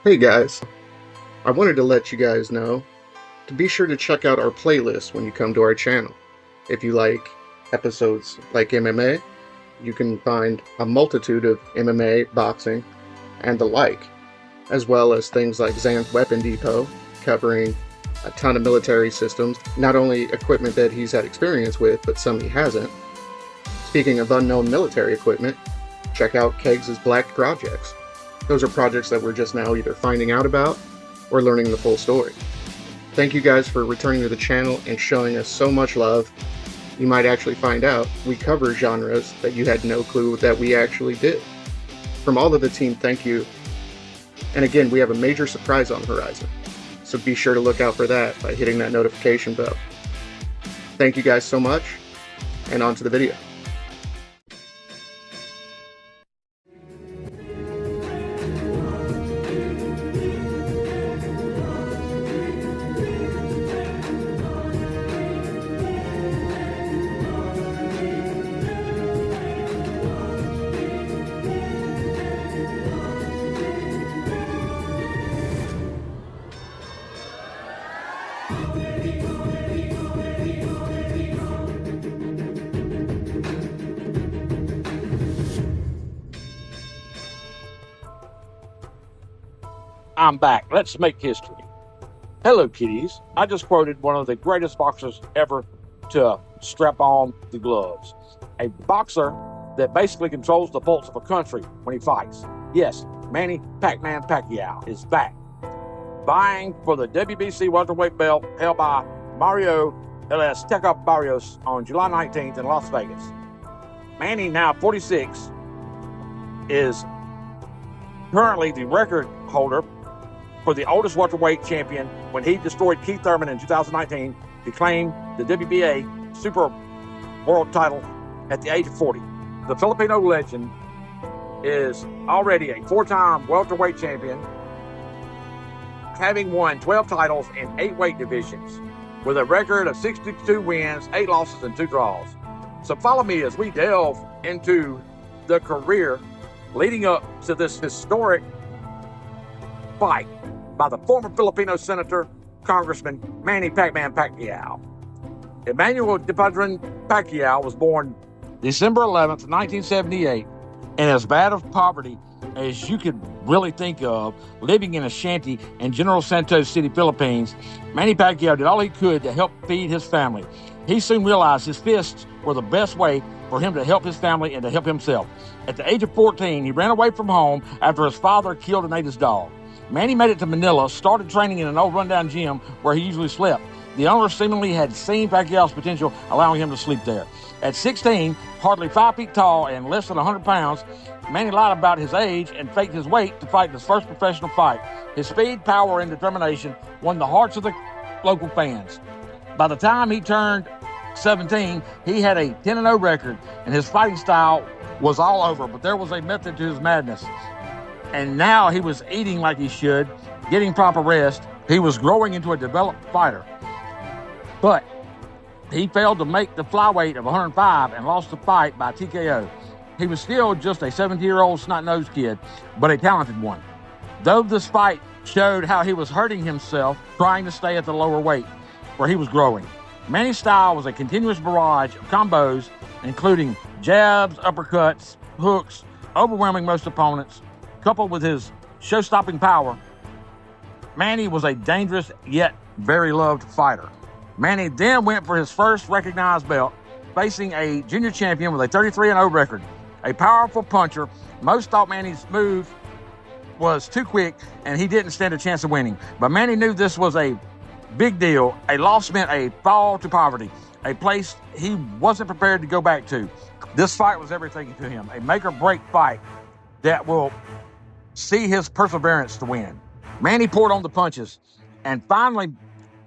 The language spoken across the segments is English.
Hey guys, I wanted to let you guys know to be sure to check out our playlist when you come to our channel. If you like episodes like MMA, you can find a multitude of MMA, boxing, and the like, as well as things like Zan's Weapon Depot, covering a ton of military systems, not only equipment that he's had experience with, but some he hasn't. Speaking of unknown military equipment, check out Kegs' Black Projects. Those are projects that we're just now either finding out about or learning the full story. Thank you guys for returning to the channel and showing us so much love. You might actually find out we cover genres that you had no clue that we actually did. From all of the team, thank you. And again, we have a major surprise on the horizon, so be sure to look out for that by hitting that notification bell. Thank you guys so much, and on to the video. I'm back. Let's make history. Hello, kiddies. I just quoted one of the greatest boxers ever to strap on the gloves. A boxer that basically controls the pulse of a country when he fights. Yes, Manny Pac-Man Paquiao is back, vying for the WBC welterweight belt held by Mario El Azteca Barrios on July 19th in Las Vegas. Manny, now 46, is currently the record holder for the oldest welterweight champion when he destroyed Keith Thurman in 2019 to claim the WBA Super World title at the age of 40. The Filipino legend is already a four-time welterweight champion, having won 12 titles in 8 weight divisions with a record of 62 wins, 8 losses, and 2 draws. So follow me as we delve into the career leading up to this historic fight by the former Filipino Senator, Congressman Manny Pac-Man Paquiao. Emmanuel DePadron Paquiao was born December 11th, 1978, in as bad of poverty as you could really think of, living in a shanty in General Santos City, Philippines. Manny Paquiao did all he could to help feed his family. He soon realized his fists were the best way for him to help his family and to help himself. At the age of 14, he ran away from home after his father killed and ate his dog. Manny made it to Manila, started training in an old rundown gym where he usually slept. The owner seemingly had seen Paquiao's potential, allowing him to sleep there. At 16, hardly 5 feet tall and less than 100 pounds, Manny lied about his age and faked his weight to fight his first professional fight. His speed, power, and determination won the hearts of the local fans. By the time he turned 17, he had a 10-0 record, and his fighting style was all over, but there was a method to his madness. And now he was eating like he should, getting proper rest. He was growing into a developed fighter. But he failed to make the flyweight of 105 and lost the fight by TKO. He was still just a 17-year-old snot-nosed kid, but a talented one. Though this fight showed how he was hurting himself trying to stay at the lower weight where he was growing. Manny's style was a continuous barrage of combos, including jabs, uppercuts, hooks, overwhelming most opponents. Coupled with his show-stopping power, Manny was a dangerous yet very loved fighter. Manny then went for his first recognized belt, facing a junior champion with a 33-0 record. A powerful puncher, most thought Manny's move was too quick and he didn't stand a chance of winning. But Manny knew this was a big deal. A loss meant a fall to poverty, a place he wasn't prepared to go back to. This fight was everything to him, a make-or-break fight that will see his perseverance to win. Manny poured on the punches, and finally,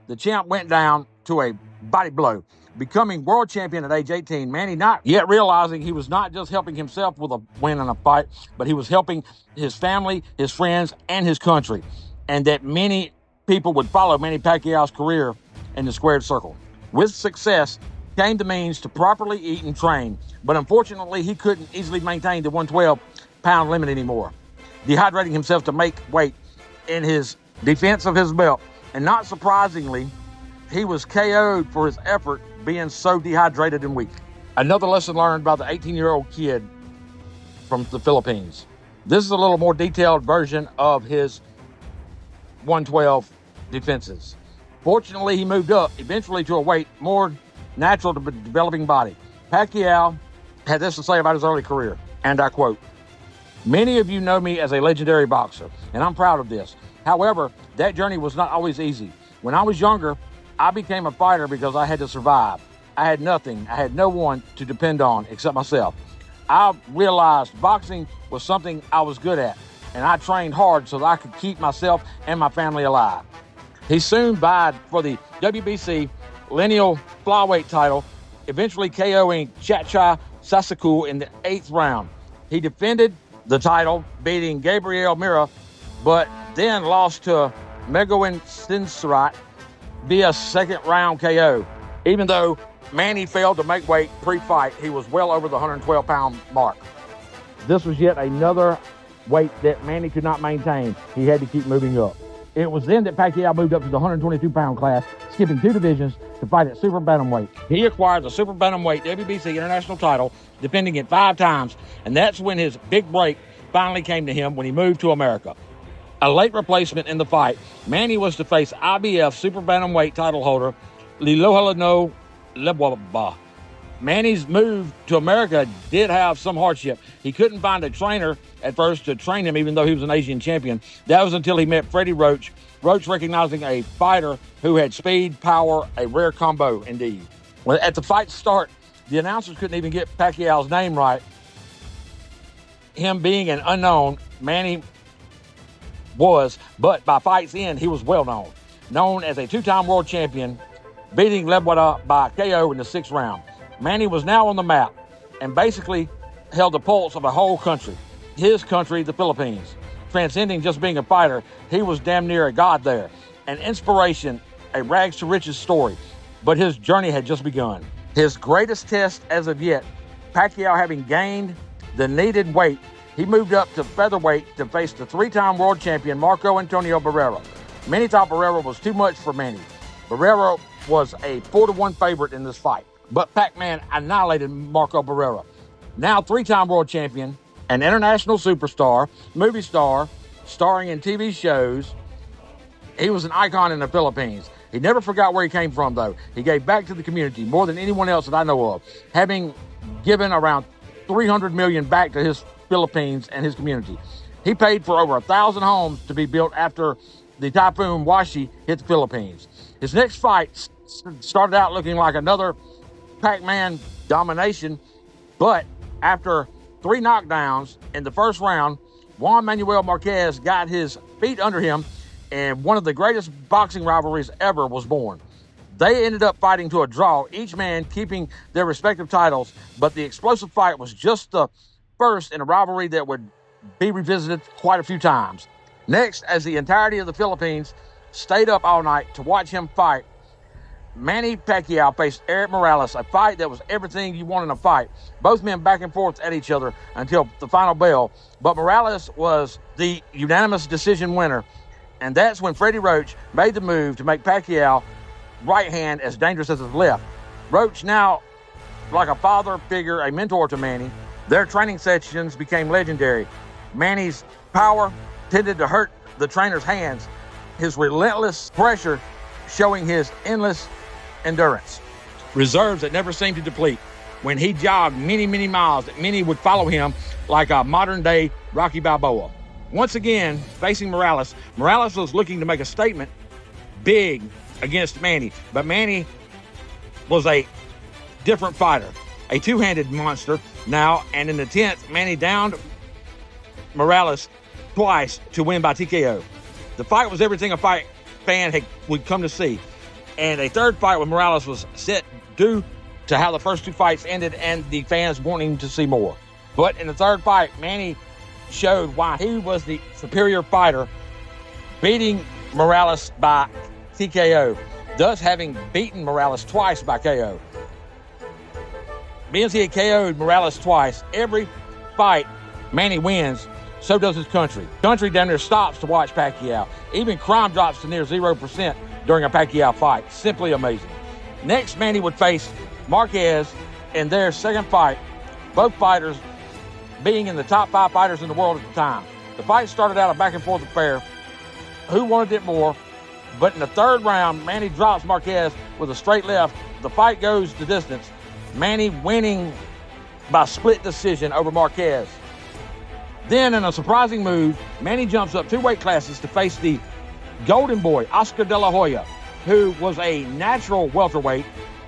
the champ went down to a body blow, becoming world champion at age 18. Manny, not yet realizing he was not just helping himself with a win in a fight, but he was helping his family, his friends, and his country, and that many people would follow Manny Pacquiao's career in the squared circle. With success came the means to properly eat and train, but unfortunately, he couldn't easily maintain the 112-pound limit anymore. Dehydrating himself to make weight in his defense of his belt. And not surprisingly, he was KO'd for his effort being so dehydrated and weak. Another lesson learned by the 18-year-old kid from the Philippines. This is a little more detailed version of his 112 defenses. Fortunately, he moved up eventually to a weight more natural to the developing body. Paquiao had this to say about his early career, and I quote, "Many of you know me as a legendary boxer, and I'm proud of this. However, that journey was not always easy. When I was younger, I became a fighter because I had to survive. I had nothing. I had no one to depend on except myself. I realized boxing was something I was good at, and I trained hard so that I could keep myself and my family alive." He soon vied for the WBC lineal flyweight title, eventually KOing Chacha Sasaku in the 8th round. He defended the title, beating Gabriel Mira, but then lost to Megoin Sinsarat via second round KO. Even though Manny failed to make weight pre-fight, he was well over the 112-pound mark. This was yet another weight that Manny could not maintain. He had to keep moving up. It was then that Paquiao moved up to the 122-pound class, skipping 2 divisions to fight at super bantamweight. He acquired the super bantamweight WBC international title, defending it 5 times, and that's when his big break finally came to him when he moved to America. A late replacement in the fight, Manny was to face IBF super bantamweight title holder Lilohelano Lebwaba. Manny's move to America did have some hardship. He couldn't find a trainer at first to train him, even though he was an Asian champion. That was until he met Freddie Roach, Roach recognizing a fighter who had speed, power, a rare combo indeed. Well, at the fight's start, the announcers couldn't even get Paquiao's name right. Him being an unknown, Manny was, but by fight's end, he was well known. Known as a 2-time world champion, beating Lebwada by KO in the 6th round. Manny was now on the map and basically held the pulse of a whole country. His country, the Philippines. Transcending just being a fighter, he was damn near a god there. An inspiration, a rags to riches story. But his journey had just begun. His greatest test as of yet, Paquiao having gained the needed weight, he moved up to featherweight to face the 3-time world champion Marco Antonio Barrera. Many thought Barrera was too much for Manny. Barrera was a 4-1 favorite in this fight. But Pac-Man annihilated Marco Barrera. Now 3-time world champion, an international superstar, movie star, starring in TV shows. He was an icon in the Philippines. He never forgot where he came from, though. He gave back to the community more than anyone else that I know of, having given around $300 million back to his Philippines and his community. He paid for over 1,000 homes to be built after the Typhoon Washi hit the Philippines. His next fight started out looking like another Pac-Man domination, but after 3 knockdowns in the first round, Juan Manuel Marquez got his feet under him, and one of the greatest boxing rivalries ever was born. They ended up fighting to a draw, each man keeping their respective titles, but the explosive fight was just the first in a rivalry that would be revisited quite a few times. Next, as the entirety of the Philippines stayed up all night to watch him fight, Manny Paquiao faced Eric Morales, a fight that was everything you want in a fight. Both men back and forth at each other until the final bell, but Morales was the unanimous decision winner, and that's when Freddie Roach made the move to make Paquiao right hand as dangerous as his left. Roach, now like a father figure, a mentor to Manny, their training sessions became legendary. Manny's power tended to hurt the trainer's hands, his relentless pressure showing his endless endurance. Reserves that never seemed to deplete. When he jogged many, many miles, that many would follow him like a modern-day Rocky Balboa. Once again, facing Morales, Morales was looking to make a statement big against Manny, but Manny was a different fighter, a two-handed monster now, and in the 10th, Manny downed Morales twice to win by TKO. The fight was everything a fight fan would come to see, and a third fight with Morales was set due to how the first 2 fights ended and the fans wanting to see more. But in the third fight, Manny showed why he was the superior fighter, beating Morales by TKO, thus having beaten Morales twice by KO. Being he had KO'd Morales twice, every fight Manny wins so does his country. Country damn near stops to watch Paquiao. Even crime drops to near 0% during a Paquiao fight. Simply amazing. Next, Manny would face Marquez in their second fight, both fighters being in the top 5 fighters in the world at the time. The fight started out a back and forth affair. Who wanted it more? But in the third round, Manny drops Marquez with a straight left. The fight goes the distance. Manny winning by split decision over Marquez. Then, in a surprising move, Manny jumps up 2 weight classes to face the golden boy, Oscar De La Hoya, who was a natural welterweight,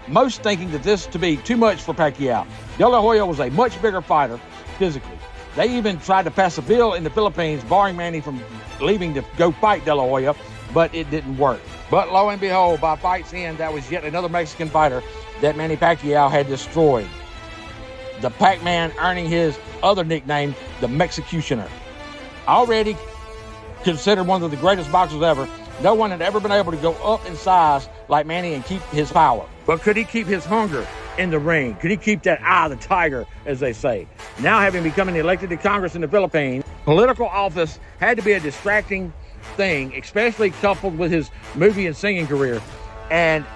most thinking that this to be too much for Paquiao. De La Hoya was a much bigger fighter physically. They even tried to pass a bill in the Philippines, barring Manny from leaving to go fight De La Hoya, but it didn't work. But lo and behold, by fight's end, that was yet another Mexican fighter that Manny Pacquiao had destroyed. The Pac-Man earning his other nickname, the Mexicutioner. Already considered one of the greatest boxers ever, no one had ever been able to go up in size like Manny and keep his power. But could he keep his hunger in the ring? Could he keep that eye of the tiger, as they say? Now, having become elected to Congress in the Philippines, political office had to be a distracting thing, especially coupled with his movie and singing career. And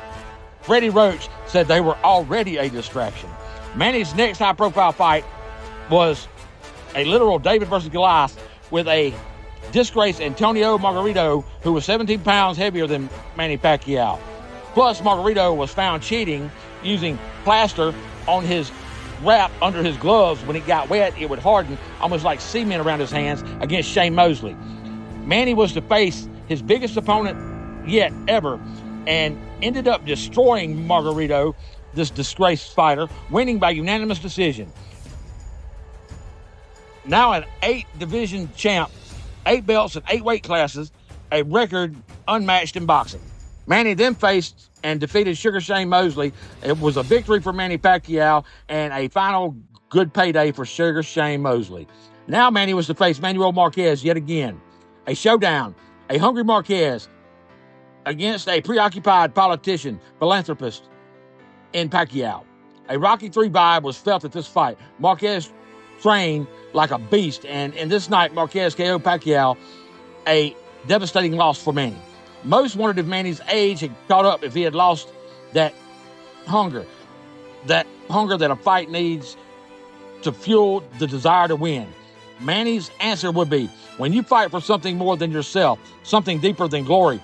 Freddie Roach said they were already a distraction. Manny's next high-profile fight was a literal David versus Goliath with a disgraced Antonio Margarito, who was 17 pounds heavier than Manny Pacquiao. Plus, Margarito was found cheating, using plaster on his wrap under his gloves. When it got wet, it would harden, almost like cement around his hands, against Shane Mosley. Manny was to face his biggest opponent yet ever, and ended up destroying Margarito, this disgraced fighter, winning by unanimous decision. Now an 8-division champ, 8 belts in 8 weight classes, a record unmatched in boxing. Manny then faced and defeated Sugar Shane Mosley. It was a victory for Manny Pacquiao and a final good payday for Sugar Shane Mosley. Now Manny was to face Manuel Marquez yet again. A showdown, a hungry Marquez against a preoccupied politician, philanthropist in Paquiao. A Rocky III vibe was felt at this fight. Marquez trained like a beast, and in this night, Marquez KO'd Paquiao, a devastating loss for Manny. Most wondered if Manny's age had caught up, if he had lost that hunger that a fight needs to fuel the desire to win. Manny's answer would be, when you fight for something more than yourself, something deeper than glory,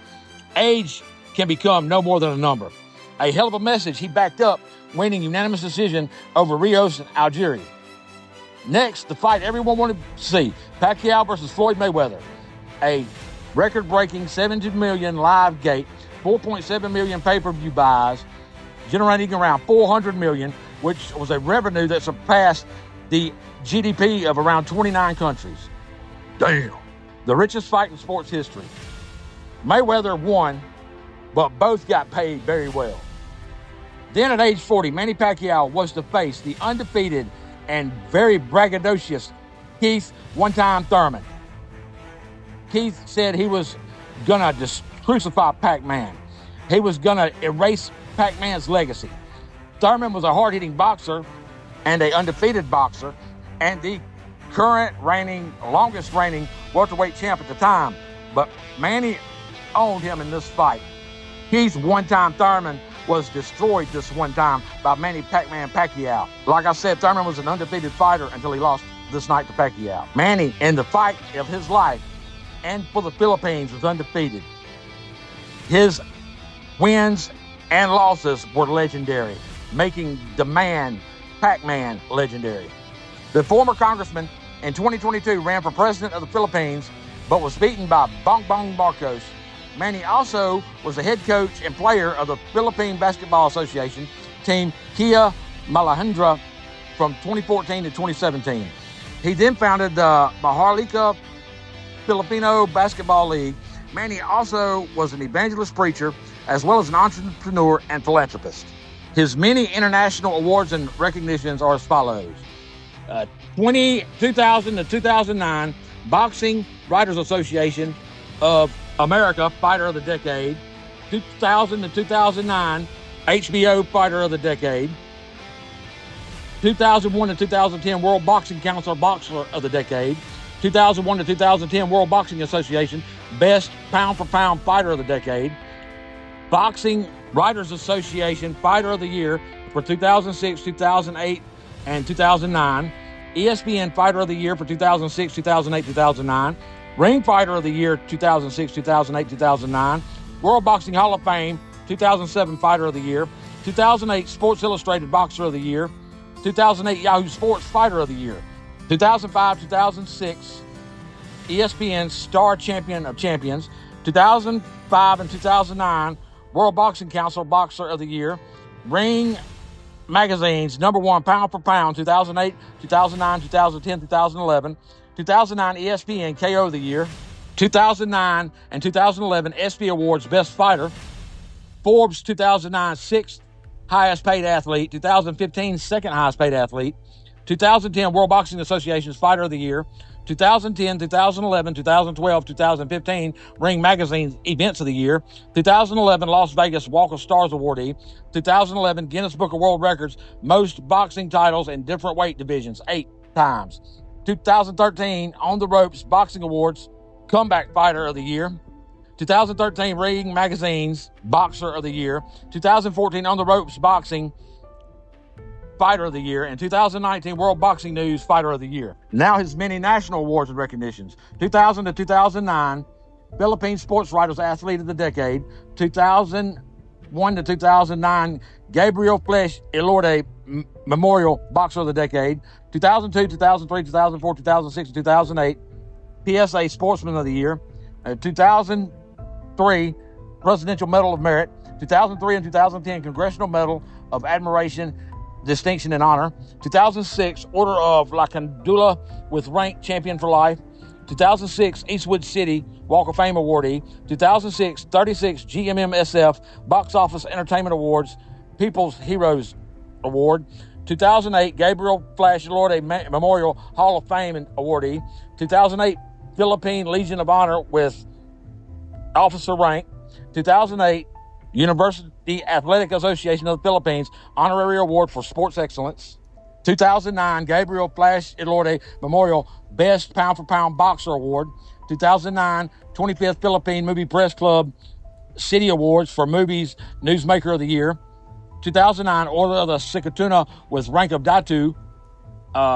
age can become no more than a number. A hell of a message he backed up, winning unanimous decision over Rios and Algieri. Next, the fight everyone wanted to see, Paquiao versus Floyd Mayweather. A record-breaking 70 million live gate, 4.7 million pay-per-view buys, generating around 400 million, which was a revenue that surpassed the GDP of around 29 countries. Damn. The richest fight in sports history. Mayweather won, but both got paid very well. Then at age 40, Manny Pacquiao was to face the undefeated and very braggadocious Keith one-time Thurman. Keith said he was gonna crucify Pac-Man. He was gonna erase Pac-Man's legacy. Thurman was a hard-hitting boxer and an undefeated boxer, and the longest reigning welterweight champ at the time. But Manny owned him in this fight. Keith's one-time Thurman was destroyed this one time by Manny Pac-Man Pacquiao. Like I said, Thurman was an undefeated fighter until he lost this night to Pacquiao. Manny, in the fight of his life and for the Philippines, was undefeated. His wins and losses were legendary, making the man, Pac-Man, legendary. The former congressman in 2022 ran for president of the Philippines, but was beaten by Bongbong Marcos. Manny also was the head coach and player of the Philippine Basketball Association team Kia Malahendra from 2014 to 2017. He then founded the Maharlika Filipino Basketball League. Manny also was an evangelist preacher, as well as an entrepreneur and philanthropist. His many international awards and recognitions are as follows. 2000 to 2009 Boxing Writers Association of America Fighter of the Decade, 2000 to 2009 HBO Fighter of the Decade, 2001 to 2010 World Boxing Council Boxer of the Decade, 2001 to 2010 World Boxing Association Best Pound-for-Pound Fighter of the Decade, Boxing Writers Association Fighter of the Year for 2006, 2008, and 2009, ESPN Fighter of the Year for 2006, 2008, 2009, Ring Fighter of the Year 2006, 2008, 2009, World Boxing Hall of Fame 2007 Fighter of the Year, 2008 Sports Illustrated Boxer of the Year, 2008 Yahoo Sports Fighter of the Year, 2005, 2006 ESPN Star Champion of Champions, 2005 and 2009 World Boxing Council Boxer of the Year, Ring Magazine's #1 Pound for Pound 2008, 2009, 2010, 2011, 2009 ESPN KO of the Year, 2009 and 2011 ESPY Awards Best Fighter, Forbes 2009 6th Highest Paid Athlete, 2015 Second Highest Paid Athlete, 2010 World Boxing Association's Fighter of the Year, 2010, 2011, 2012, 2015 Ring Magazine's Events of the Year, 2011 Las Vegas Walk of Stars awardee, 2011 Guinness Book of World Records Most Boxing Titles in Different Weight Divisions 8 times, 2013 On the Ropes Boxing Awards Comeback Fighter of the Year, 2013 Ring Magazine's Boxer of the Year, 2014 On the Ropes Boxing Fighter of the Year, and 2019 World Boxing News Fighter of the Year. Now his many national awards and recognitions. 2000 to 2009 Philippine Sports Writers Athlete of the Decade, 2001 to 2009 Gabriel Flesh Elorde Memorial Boxer of the Decade, 2002, 2003, 2004, 2006, and 2008 PSA Sportsman of the Year, 2003 Presidential Medal of Merit, 2003 and 2010 Congressional Medal of Admiration, Distinction and Honor, 2006 Order of La Candula with Rank Champion for Life, 2006 Eastwood City Walk of Fame awardee, 2006 36 GMMSF Box Office Entertainment Awards People's Heroes Award, 2008 Gabriel Flash Elorde Memorial Hall of Fame awardee, 2008 Philippine Legion of Honor with Officer Rank, 2008 University Athletic Association of the Philippines Honorary Award for Sports Excellence, 2009 Gabriel Flash Elorde Memorial Best Pound for Pound Boxer Award, 2009 25th Philippine Movie Press Club City Awards for Movies Newsmaker of the Year, 2009 Order of the Sikatuna with Rank of Datu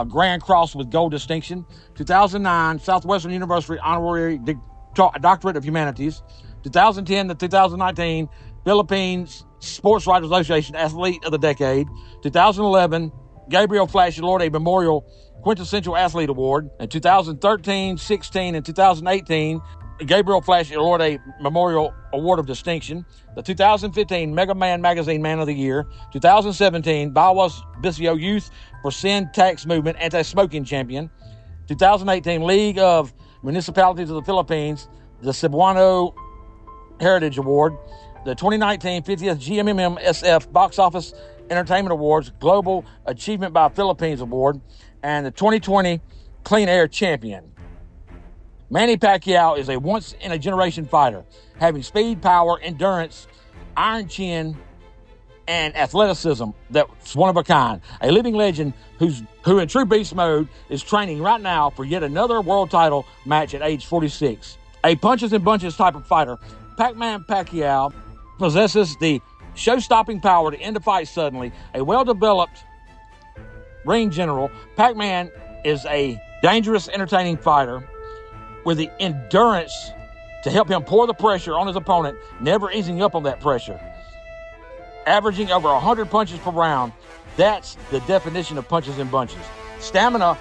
Grand Cross with Gold Distinction, 2009 Southwestern University Honorary Doctorate of Humanities, 2010 to 2019 Philippines Sports Writers Association Athlete of the Decade, 2011 Gabriel Flash Elorde Memorial Quintessential Athlete Award, and 2013, 16, and 2018 Gabriel Flash Elorde Memorial Award of Distinction, the 2015 Mega Man Magazine Man of the Year, 2017 Bawas Bisio Youth for Sin Tax Movement Anti-Smoking Champion, 2018 League of Municipalities of the Philippines, the Cebuano Heritage Award, the 2019 50th GMMM SF Box Office Entertainment Awards Global Achievement by Philippines Award, and the 2020 Clean Air Champion. Manny Paquiao is a once-in-a-generation fighter, having speed, power, endurance, iron chin, and athleticism that's one of a kind. A living legend who in true beast mode is training right now for yet another world title match at age 46. A punches and bunches type of fighter, Pac-Man Paquiao possesses the show-stopping power to end a fight suddenly. A well-developed ring general, Pac-Man is a dangerous, entertaining fighter with the endurance to help him pour the pressure on his opponent, never easing up on that pressure. Averaging over 100 punches per round, that's the definition of punches and bunches. Stamina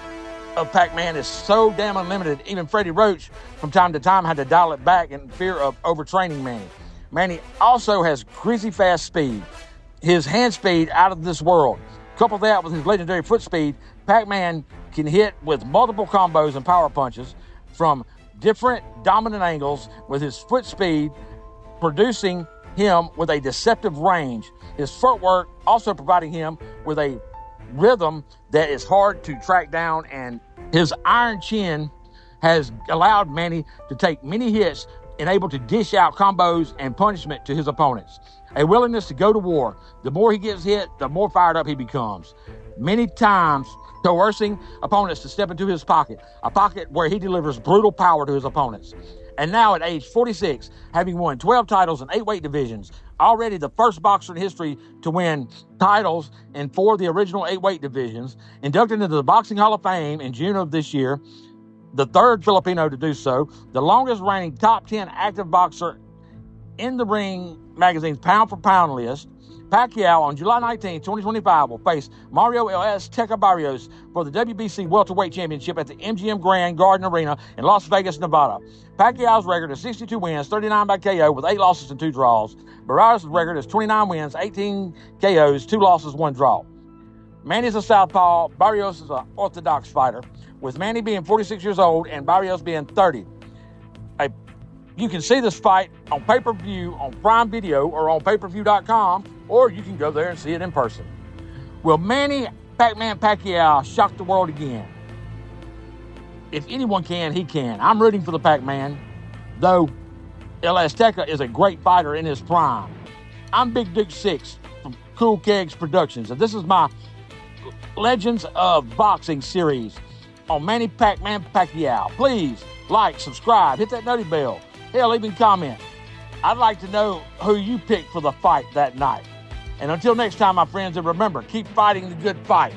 of Pac-Man is so damn unlimited, even Freddie Roach from time to time had to dial it back in fear of overtraining Manny. Manny also has crazy fast speed. His hand speed out of this world. Couple that with his legendary foot speed, Pac-Man can hit with multiple combos and power punches from different dominant angles with his foot speed, producing him with a deceptive range. His footwork also providing him with a rhythm that is hard to track down, and his iron chin has allowed Manny to take many hits and able to dish out combos and punishment to his opponents. A willingness to go to war. The more he gets hit, the more fired up he becomes. Many times coercing opponents to step into his pocket, a pocket where he delivers brutal power to his opponents. And now at age 46, having won 12 titles in 8 weight divisions, already the first boxer in history to win titles in 4 of the original 8 weight divisions, inducted into the Boxing Hall of Fame in June of this year, the 3rd Filipino to do so, the longest reigning top 10 active boxer in the Ring magazine's pound-for-pound list, Paquiao on July 19, 2025 will face Mario El Azteca Barrios for the WBC Welterweight Championship at the MGM Grand Garden Arena in Las Vegas, Nevada. Pacquiao's record is 62 wins, 39 by KO with 8 losses and 2 draws. Barrios' record is 29 wins, 18 KOs, 2 losses, 1 draw. Manny's a southpaw, Barrios is an orthodox fighter, with Manny being 46 years old and Barrios being 30. You can see this fight on pay-per-view on Prime Video or on pay-per-view.com, or you can go there and see it in person. Will Manny Pac-Man Paquiao shock the world again? If anyone can, he can. I'm rooting for the Pac-Man, though El Azteca is a great fighter in his prime. I'm Big Duke 6 from CoolKegs Productions, and this is my Legends of Boxing series on Manny Pac-Man Paquiao. Please like, subscribe, hit that noti bell. Hell, even comment. I'd like to know who you picked for the fight that night. And until next time, my friends, and remember, keep fighting the good fight.